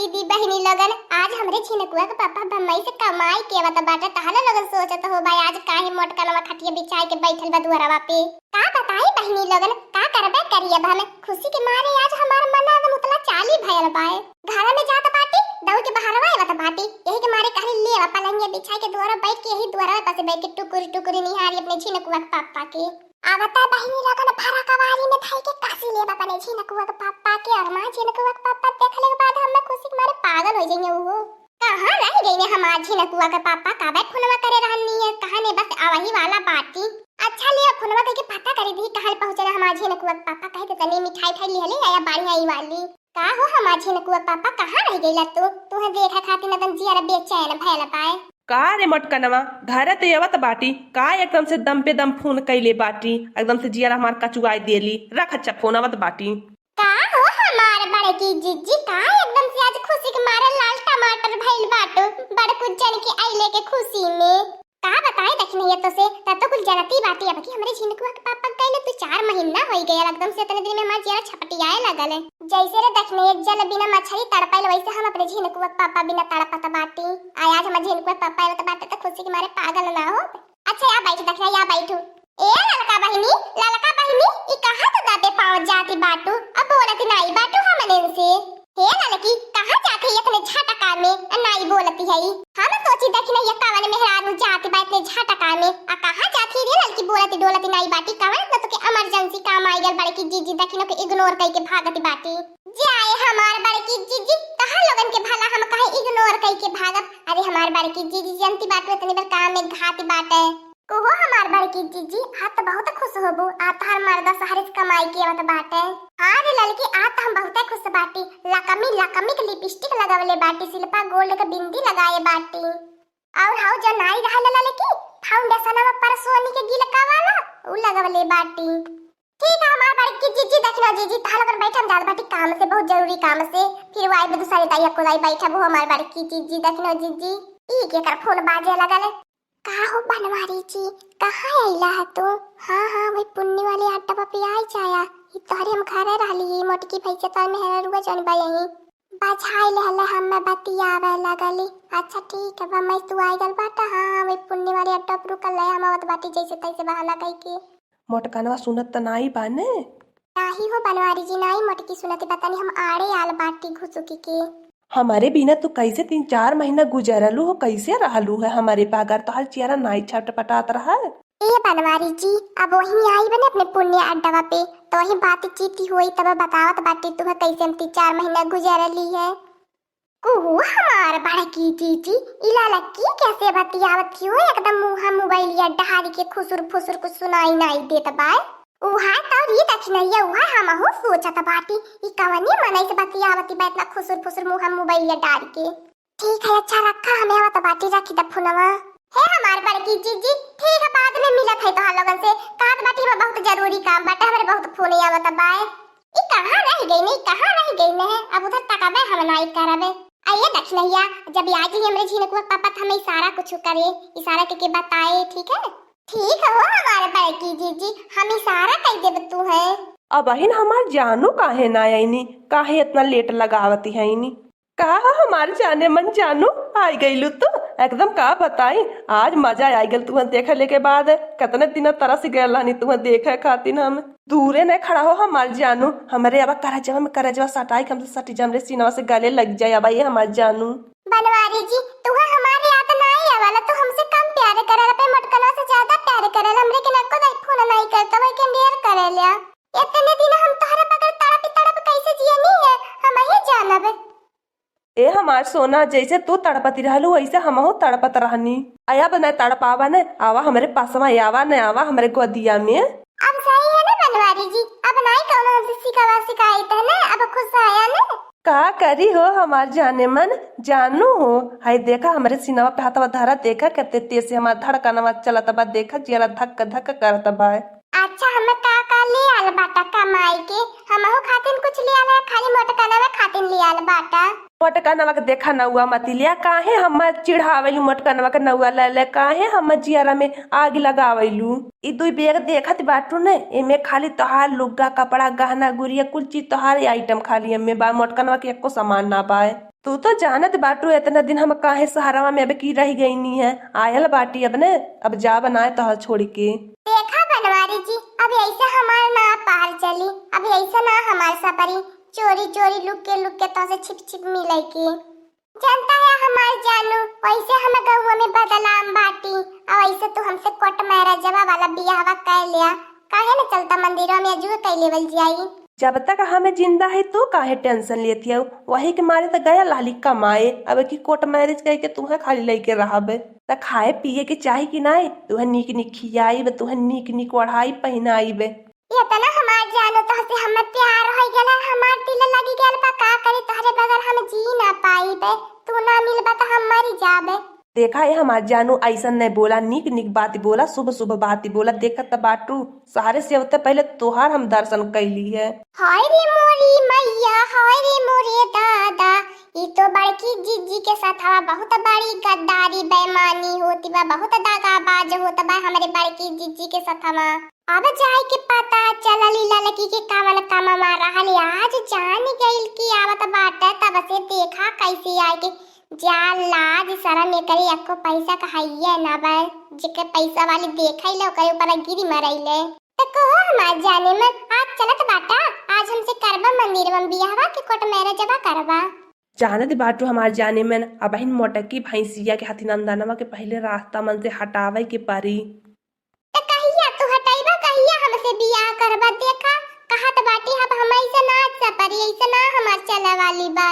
दीदी बहनी लगन आज हमरे छिनकुआ के पापा बम्बई से कमाई के आवत बाटे तहला लगन सोचत हो भाई आज काहे मोटकनवा खटिया बिछाई के बैठल बा दुआरवा पे का बताई बहनी लगन का करबे करिए अब हमें खुशी के मारे आज हमार मन एकदम उतला चाली भयल बाए घर में जात बाटी दौड़ के बाहरवा आवत बाटी यही के मारे कहली ले आ पलंगिया बिछाई के दुआरा बैठ के यही दुआरा पे बैठ के टुकुर टुकुर निहारी अपने छिनकुआ के पापा के आवता बहनी लगन भरा कवारी में थाई के कासी ले अपने छिनकुआ के पापा के और मां छिनकुआ के पापा देखले के बाद हम खुशी के मारे पागल हो जाएंगे वो कहां रह गई ने हमार छिनकुआ के पापा का बैठ फोनवा करे रहनी है कहां ने बस आवही वाला बाटी अच्छा ले फोनवा करके पता करे दी कहां पहुंचे हमार छिनकुआ के पापा कहे तो तनी मिठाई खाई ले ले आया बाड़ी आई वाली का हो हमार छिनकुआ पापा कहां रह गईला तू देखा खातिर नदन जियारा बेचैन भैला पाए का रे मटकनवा घर ते आवत बाटी का एकदम से दम पे दम फोन कैले बाटी एकदम से जियारा हमार कचुआई देली रख अच्छा फोन आवत बाटी का हो हमार बड़े की जिज्जी का एकदम से आज खुशी के मारे लाल टमाटर भइल बाटो बड़ कुछ जन के आइले के खुशी में का बताए देखने ये तो से तब तो कुछ जनती बाटी अब कि हमरे छिनकुआ के पापा कहले तू 4 महीना हो गया एकदम से इतने दिन में हमार जियारा छपटियाए लगल है जैसे रे देखने एक जल बिना मछली तड़पाइल वैसे हम अपने छिनकुआ के पापा बिना तड़पत बाटी आज हमार छिनकुआ के पापा आवत बाटे तो खुशी के मारे पागल ना हो अच्छा या बैठ देखना या बैठो ए ललका बहिनी ई कहां तो दाबे पाव जाती बाटू अब बोलती नहीं बाटू हमने से हे ललकी कहां जाती इतने झटका में नहीं बोलती है हम सोची देखने ये कवन मेहरारू जाती बात ने झटका में आ कहां जाती रे ललकी बोलती डोलती नहीं बाटी कवन तो के इमरजेंसी काम आई गल बड़की जीजी देखनो के इग्नोर कई के भागती बाटी जाए हमार बड़की जीजी कहां लोगन के भला हम कहे इग्नोर कई के भागत अरे हमार बड़की जीजी जानती बात इतनी बार काम में घाती बाटे कोहो हमार बड़की जीजी हाथ तो बहुत खुश होबो आता हर मर्दा सहारे से कमाई के आवत बाटे हां रे ललकी आता हम बहुत खुश बाटी लकमी के लिपस्टिक लगावले बाटी शिल्पा गोल्ड के बिंदी लगाए बाटी और हाउ जो नाई रहल ललकी फाउंडेशन पर सोनी के गिलका वाला उ लगावले बाटी ठीक है हमार बड़की जीजी देखना जीजी ताल पर बैठम जात बाटी काम से बहुत जरूरी काम से फिर वाई में दूसरे ताई को लाई बैठा वो हमार बड़की जीजी देखना जीजी ई के कर फोन बाजे लगल का हो बनवारी जी कहाँ आइला है तो हाँ वही पुण्य वाली आटा पे आई जाया ई तोहरे हम घरे रहली मोटकी भैया तो में रुआ जन बा यही बाछाई ले हले हम बतियावे लगली अच्छा ठीक है बा मैं तू आई गल बाटा हाँ वही पुण्य वाली आटा पर रुकल है हम आवत बाटी जैसे तैसे बहाना कह के मोटकनवा सुनत त नाही बाने नाही हो बनवारी जी नाही मोटकी सुनत बतानी हम आड़े आल बाटी घुसुकी के हमारे बिना तू कैसे 3-4 महीना गुजरलू हो कैसे रहलू है हमारे पागर तो हर चेहरा नाई छटपटात रहा ए बनवारी जी अब वही आई बने अपने पुण्य अड्डा पे तो वही बातचीत हुई तब बतावत बाटी तुम्हें कैसे हम 3-4 महीना गुजरली है कुहू हमार बड़की जीजी इला लकी कैसे बतियावत थी हो एकदम मुंह मोबाइल या डहारी के खुसुर फुसुर कुछ सुनाई नहीं देत बाय उहा तो ये दक्षिणैया उहा हम हो सोचत बाटी ई कवनी मनई से बतियावती बात ना खुसुर फुसुर मुंह मोबाइल या डाल के ठीक है अच्छा रखा हमें आवत बाटी रखी द फोनवा हे हमार बड़की जीजी ठीक है बाद में मिलत है तो हम लोगन से कात बाटी में बहुत जरूरी काम बाटे हमरे बहुत फोन आवत बाय ई कहां रह गई नहीं कहां रह गई ने अब उधर तकबे हम नहीं करबे आइए दक्षिणैया जब आज ही हमरे झिनकुआ पापा हमें इशारा कुछ करे इशारा के बताए ठीक है ठीक है हो हमारे बड़की जीजी हम इशारा कह देब तू है अब बहन हमार जानू काहे ना आईनी काहे इतना लेट लगावती है इनी का हमार जाने मन जानू आई गईलू तो एकदम का बताई आज मजा आई गल तुम्हें देखे लेके बाद कितने दिन तरस गल हनी तुम्हें देखे खातिर हम दूरे नहीं खड़ा हो हमार जानू हमारे अब करजवा सटाई कम से सटी जमरे सीनवा से गले लग जाए अब ये हमार जानू बनवारी जी तुम्हें हमारे याद नहीं आवाला तो हमसे कम प्यार करला पे मटकनवा से ज्यादा प्यार करला हमरे के नको दाई फोन नहीं करता वही के देर करेला इतने दिन हम तोहरे बगल तड़प कैसे जिए नहीं है हम ही जानब ए हमार सोना जैसे तू तड़पती रहलू वैसे हमहू तड़पत रहनी आया बना तड़पावा ने आवा हमारे पासवा आवा न आवा हमारे गोदिया में अब सही है ना बनवारी जी अब नहीं कौन हमसे शिकायत है ना अब खुश आया ना का करी हो हमार जाने मन जानू हो हाय देखा हमारे सीनवा पे हाथवा धरा देखा कितने तेज से हमारा धड़कनवा चलत बा देखा जिया धक धक करत बा अच्छा हमें का ले आल बाटा कमाई के हमहु खातिन कुछ ले आल खाली मोटकनवा खातिन ले आल बाटा मोटकनवा के देखा नौआ मती लिया काहे हम चिढ़ावेलू मोटकनवा के नौआ ले काहे हम जियारा में आग लगावेलू ई दुई बेग देखत बाटू ने एमे खाली तोहार लुग्गा कपड़ा गहना गुड़िया कुल चीज तोहार आइटम खाली एमे बा मोटकनवा के एको सामान ना पाए तू तो जानत बाटू इतना दिन हम काहे सहारा में अब की रह गई नी है। आयल बाटी अब ने, अब जा बनाए तो छोड़ के। देखा बनवारी जी, अब ऐसे हमार ना पार चली, अब ऐसे ना हमार सपरी चोरी चोरी लुक के तो से छिप छिप मिले की। जानता है हमार जानू, वैसे हम गौवा में बदलाम बाटी, अब ऐसे तू हमसे कोट मेरा जवा वाला बियाहवा कर लिया, काहे न चलता मंदिरों में अजू कई लेवल जाई। जब तक हमें जिंदा है तो काहे टेंशन लेती है, वही के मारे तो गया लाली कमाए। अब की कोर्ट मैरिज कह के तुम्हें खाली लेके रहबे त खाए पिए के चाही कि नहीं, तुहे नीक नीक खियाई बे, तुहे नीक नीक ओढ़ाई पहनाई बे। ये तना हमार जानो तो से हम प्यार हो गला, हमार दिल लगी गेल बा, का करे तोहरे बगैर हम जी ना पाई बे, तू ना मिलबा त हम मर जाबे। देखा है हमार जानू ऐसा नहीं बोला, नीक नीक बात बोला, शुभ शुभ बात बोला। देखा त बाटू सारे से होते पहले तोहार हम दर्शन कैली है। हाय रे मोरी मैया, हाय रे मोरे दादा, ये तो बड़की जीजी के साथ हवा बहुत बड़ी गद्दारी बेईमानी होती बा, बहुत दागाबाज होता बा हमारे बड़की जीजी के साथ हवा। अब जाए के पता चला लीला लकी के कामन कामा मारा हले, आज जान गइल की आवत बाटे, तब से देखा कैसे आए के जा लाज शरम एकरी अक्को पैसा कहाइए ना बा, जेके पैसा वाली देखै ले ओकरे ऊपर गिरी मरैले। त कहो हमार जाने में आज चलत बाटा, आज हमसे करबा मंदिर में बियाहवा के कोट मेरे जबा करबा। जानत बाटू हमार जाने में अब इन मोटकी भैंसिया के हाथी नंदनवा के पहले रास्ता मन से हटावे के परी। त कहिया तू हटाइबा, कहिया हमसे बियाह करबा, देखा कहत बाटी अब हम ऐसे ना सपरी, ऐसे ना हमार चले वाली बा।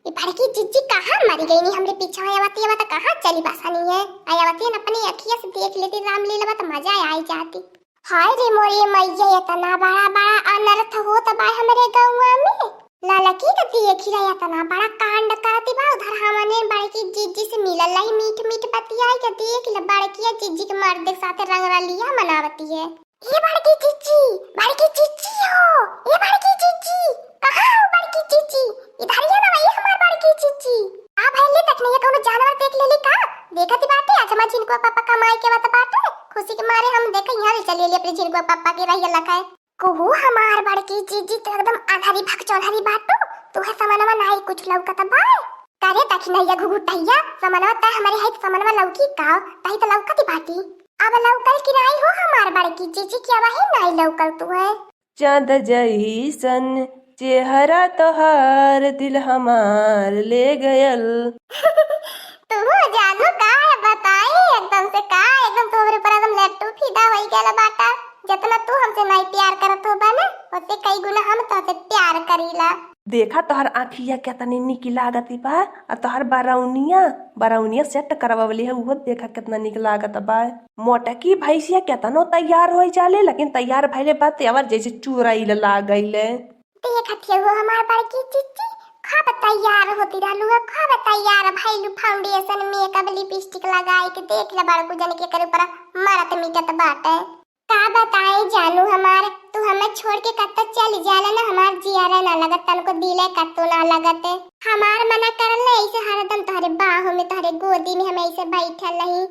ये बड़की जिज्जी कहाँ मरी गई नी, हमरे पीछे आयावती है, कहाँ चली बसानी है, आयावती है अपनी अखियां से देख लेती रामलीला तो मजा आ जाती। हाय रे मोरे मैया, इतना बड़ा बड़ा अनर्थ होता बा हमरे गौवा में, लाला की गति देखी रहा, इतना बड़ा कांड करती बा। उधर हमने बड़की जिज्जी से मिलल लाई, मीठ मीठ बतियाई के देख ले, बड़की जिज्जी के मर्द के साथ रंग रलिया मनावती है। ये बड़की जिज्जी हो, ये बड़की जिज्जी कहाँ हो, बड़की जिज्जी इधर ही ना भाई हमार बड़की जिज्जी। आ भैले तक नहीं कोनो जानवर देख लेली का, देखती बाटे आज हम जिनको पापा कमाई के बात बाटे, खुशी के मारे हम देख यहां चली ले अपने जिनको पापा के रही लखाए। कोहू हमार बड़की जिज्जी तो एकदम आधारी भग चौधारी बाटू, तू है सामानवा नहीं कुछ लौकत बा, करे ताकि नहीं घुघुटैया सामानवा त हमारे है सामानवा लौकी का तही तो लौकती बाटी। अब लौकल की नहीं हो हमार बड़की जिज्जी, क्या वही नहीं लौकल तू है। चांद जैसन चेहरा तोहार दिल हमार ले गयल। तू जानू का है बताई, एकदम से का एकदम तोहरे ऊपर एकदम लट्टू फिदा होई गेला बाटा, जितना तू हमसे नहीं प्यार करत हो बने ओते कई गुना हम तोहसे प्यार करीला। देखा तोहर आँखिया कितनी निक लागती बा, और तोहर बारौनिया सेट करवावली है, वो देखा कितना निक लागत बा। मोटकी भैंसिया कितनो तैयार हो जाले, लेकिन तैयार भइले बात अवर जैसे चुराइल लागइले। देखत हो हमार बड़की जिज्जी खब तैयार होती रहलू है, खब तैयार भइलू फाउंडेशन मेकअप लिपस्टिक लगाई के देख ले बड़कू जन के करे ऊपर मरत मिटत बाटे। का बताए जानू हमार, तू हमें छोड़ के कत्तो चल जाला ना, हमार जियारा ना लगत, तनको दिले कत्तो ना लगत, हमार मना करल ना ऐसे हरदम तोहरे बाहों में तोहरे गोदी में हम ऐसे बैठल रही।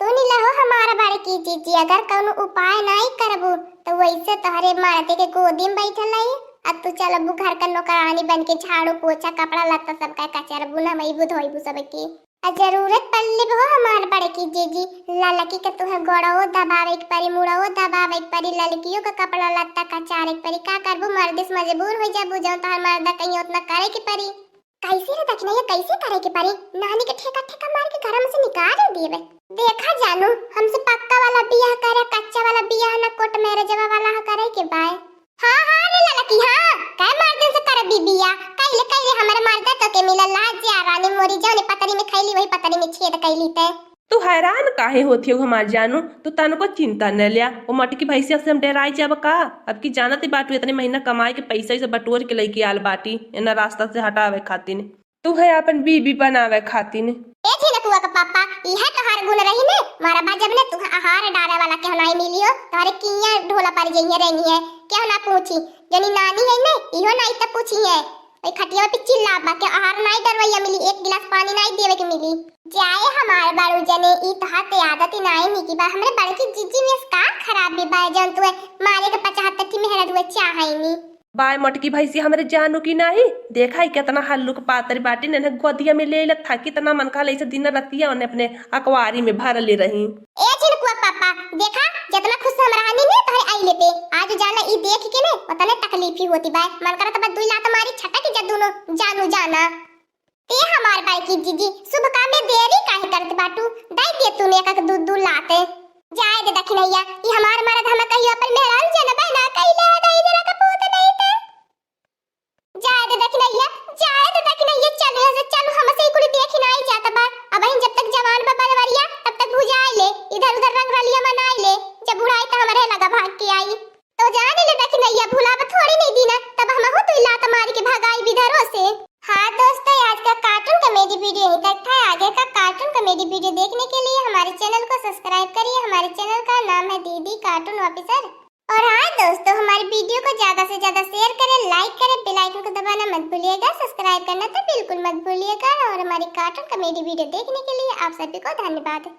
सुनी लहो हमारा बड़की जिज्जी, अगर कोनो उपाय नहीं करबू तो वैसे तोहरे मारते के गोदी में बैठल रही, अब तू चलबू घर का नौकरानी बन के झाड़ू पोछा कपड़ा लत्ता सबका कचरबू ना वही धोइबू सबके। आ जरूरत पड़ले हो हमार बड़की जीजी, ललकी के तुहे गोड़ो दबावे के परी, मुड़ो दबावे के परी, ललकियों का कपड़ा लत्ता कचारे के परी, का करबू मर्दिस मजबूर हो जाबू, जो तोहर मर्दा कहीं उतना करे के परी। कैसे रे दक्षिणा ये कैसे करे के परी, नानी के ठेका ठेका मार के घर में से निकाल देबे। देखा जानू हमसे पक्का वाला बियाह करे, कच्चा वाला बियाह ना कोट मैरिजवा वाला करे के बाय। हां रे ललकी हां, काय मर्दन से करे बिबिया, कैले हमारे मर्दा तो के मिलल लाज या रानी मोरी जौने पतरी में खैली वही पतरी में छेद कैली ते। तू हैरान काहे होती हो हमार जानू, तू तन को चिंता न लिया, वो मटकी भैंसिया से हम डराई जाब का। अब की जानत बाटू इतने महीना कमाए के पैसा से बटोर के लेके आल बाटी एना रास्ता से हटावे खातिन, तू है अपन बीबी बनावे खातिन। ए थी नकुआ का पापा, इहे तोहार गुण रही ने, मारा बा जब ने तू आहार डाले वाला के नहीं मिलियो, तोरे किया ढोला पर जइए रहनी है, क्या ना पूछी, जनी नानी है ने इहो नहीं त पूछी है, ओई खटिया पे चिल्ला बा के आहार नहीं दरवैया मिली, एक गिलास पानी नहीं देवे के मिली। जाए हमार बारू जने ई तोहार ते आदत ही नहीं निकी बा, हमरे बड़की जीजी में का खराब भी बा, जन तू मारे के 75 की मेहनत हुए चाहैनी। बाय मटकी भैंसी हमरे जानू की नाही देखा ही कितना हल्लुक पातर बाटी ने गोदिया में ले था कितना मन का ऐसे दिन रतिया उन्हें अपने अकवारी में भर ले रही। ए चिनकुआ पापा देखा जितना खुश हम रहनी ने तोहरे आइले पे आज जाला ई देख के ने उतने तकलीफ ही होती बाय मन करा तब दुई लात मारी छटा के जदुनो जानू जाना ते हमार बाई की जीजी शुभ काम में देरी काहे करत बाटू दाई दे तूने एक दूध दूध लाते जाए दे दखिनैया ई हमार मरद हम कहियो पर मेहरान जन बहना कइले दाई जरा का पूत नहीं थे जाए दे दखिनैया चलो से चलो हमसे ही कुली देखी नहीं जाता बा अब हम जब तक जवान बा बलवरिया तब तक भुजाई ले इधर उधर रंग रलिया मनाई ले जब बुढ़ाई तो हमरे लगा भाग के आई तो जाने ले दखिनैया भुलावा थोड़ी नहीं दीना तब हम हो तो लात मार के भगाई विधरों से। हाँ दोस्तों आज का कार्टून कॉमेडी वीडियो यहीं तक था। आगे का कार्टून कॉमेडी वीडियो देखने के लिए हमारे चैनल को सब्सक्राइब करिए। हमारे चैनल का नाम है दीदी कार्टून ऑफिसर। और हाँ दोस्तों हमारे वीडियो को ज्यादा से ज्यादा शेयर करें, लाइक करें, बेल आइकन को दबाना मत भूलिएगा, सब्सक्राइब करना तो बिल्कुल मत भूलिएगा। और हमारी कार्टून कॉमेडी वीडियो देखने के लिए आप सभी को धन्यवाद।